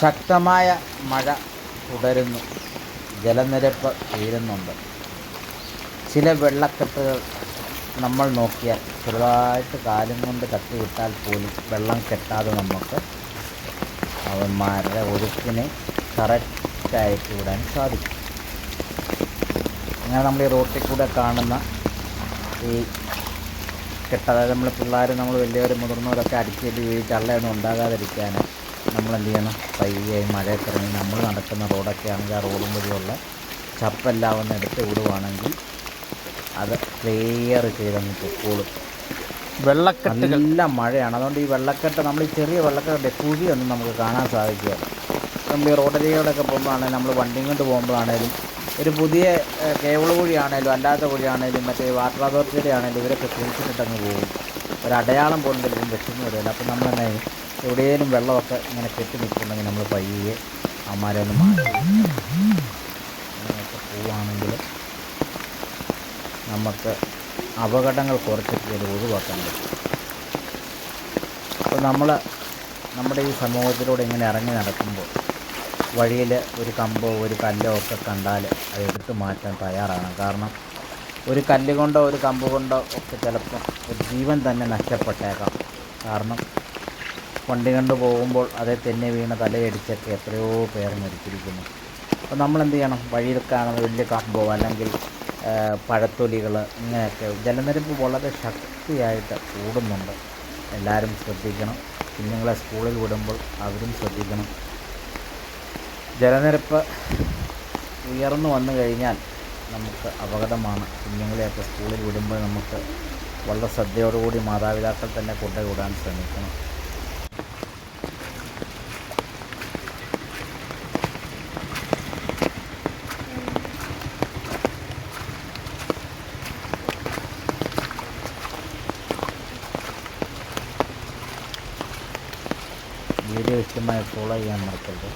ശക്തമായ മഴ തുടരുന്നു. ജലനിരപ്പ് ഉയരുന്നുണ്ട്. ചില വെള്ളക്കെട്ടുകൾ നമ്മൾ നോക്കിയാൽ ചെറുതായിട്ട് കാലും കൊണ്ട് തട്ടിവിട്ടാൽ പോലും വെള്ളം കെട്ടാതെ നമുക്ക് അവന്മാരുടെ ഒഴുക്കിനെ കറക്റ്റായിട്ട് വിടാൻ സാധിക്കും. അങ്ങനെ നമ്മൾ ഈ റോട്ടിൽ കൂടെ കാണുന്ന ഈ അതായത് നമ്മൾ പിള്ളേർ, നമ്മൾ വലിയവർ, മുതിർന്നവരൊക്കെ അടിച്ചേറ്റ് വീഴ് ചള്ളയൊന്നും ഉണ്ടാകാതിരിക്കാൻ നമ്മളെന്ത് ചെയ്യണം? പയ്യെ മഴയൊക്കെ ഇറങ്ങി നമ്മൾ നടക്കുന്ന റോഡൊക്കെ ആണെങ്കിൽ ആ റോഡും വഴിയുള്ള ചപ്പെല്ലാം ഒന്ന് എടുത്ത് വിടുവാണെങ്കിൽ അത് ക്ലിയർ ചെയ്തങ്ങ് പൊക്കോളും. വെള്ളക്കെട്ട് നല്ല മഴയാണ്. അതുകൊണ്ട് ഈ വെള്ളക്കെട്ട്, നമ്മൾ ഈ ചെറിയ വെള്ളക്കെട്ട് കുഴിയൊന്നും നമുക്ക് കാണാൻ സാധിക്കുകയില്ല. നമ്മൾ ഈ റോഡരികളൊക്കെ പോകുമ്പോഴാണെങ്കിലും, നമ്മൾ വണ്ടിയും കൊണ്ട് പോകുമ്പോഴാണേലും, ഒരു പുതിയ കേബിൾ കുഴിയാണേലും അല്ലാത്ത കുഴിയാണേലും മറ്റേ വാട്ടർ അതോറിറ്റിയുടെ ആണെങ്കിലും ഇവരൊക്കെ കുഴിച്ചിട്ടങ്ങ് പോകും. ഒരടയാളം പോലും ചിലപ്പം വെച്ചെന്ന് വരില്ല. അപ്പം നമ്മൾ തന്നെ എവിടെയെങ്കിലും വെള്ളമൊക്കെ ഇങ്ങനെ കെട്ടി നിൽക്കുന്നുണ്ടെങ്കിൽ നമ്മൾ പയ്യെ അമ്മാരെ ഒന്ന് മാറ്റി അങ്ങനെയൊക്കെ പോവുകയാണെങ്കിൽ നമുക്ക് അപകടങ്ങൾ കുറച്ചൊക്കെ ഒഴിവാക്കാൻ പറ്റും. അപ്പോൾ നമ്മുടെ ഈ സമൂഹത്തിലൂടെ ഇങ്ങനെ ഇറങ്ങി നടക്കുമ്പോൾ വഴിയിൽ ഒരു കമ്പോ ഒരു കല്ലോ ഒക്കെ കണ്ടാൽ അത് എടുത്ത് മാറ്റാൻ തയ്യാറാണ്. കാരണം ഒരു കല്ല് കൊണ്ടോ ഒരു കമ്പ് കൊണ്ടോ ഒക്കെ ചിലപ്പോൾ ഒരു ജീവൻ തന്നെ നഷ്ടപ്പെട്ടേക്കാം. കാരണം വണ്ടി കൊണ്ട് പോകുമ്പോൾ അതേ തെന്നി വീണ് തലയടിച്ചൊക്കെ എത്രയോ പേർ മരിച്ചിരിക്കുന്നു. അപ്പോൾ നമ്മളെന്ത് ചെയ്യണം? വഴിയിൽ കാണുന്ന വലിയ കമ്പോ അല്ലെങ്കിൽ പഴത്തൊലികൾ ഇങ്ങനെയൊക്കെ ജലനിരപ്പ് വളരെ ശക്തിയായിട്ട് കൂടുന്നുണ്ട്. എല്ലാവരും ശ്രദ്ധിക്കണം. കുഞ്ഞുങ്ങളെ സ്കൂളിൽ വിടുമ്പോൾ അവരും ശ്രദ്ധിക്കണം. ജലനിരപ്പ് ഉയർന്നു വന്നു കഴിഞ്ഞാൽ നമുക്ക് അപകടമാണ്. കുഞ്ഞുങ്ങളെയൊക്കെ സ്കൂളിൽ വിടുമ്പോൾ നമുക്ക് വളരെ ശ്രദ്ധയോടുകൂടി മാതാപിതാക്കൾ തന്നെ കൊണ്ടുവിടാൻ ശ്രമിക്കണം. വീഡിയോ ഇഷ്ടമായി ഫോളോ ചെയ്യാൻ മറക്കരുത്.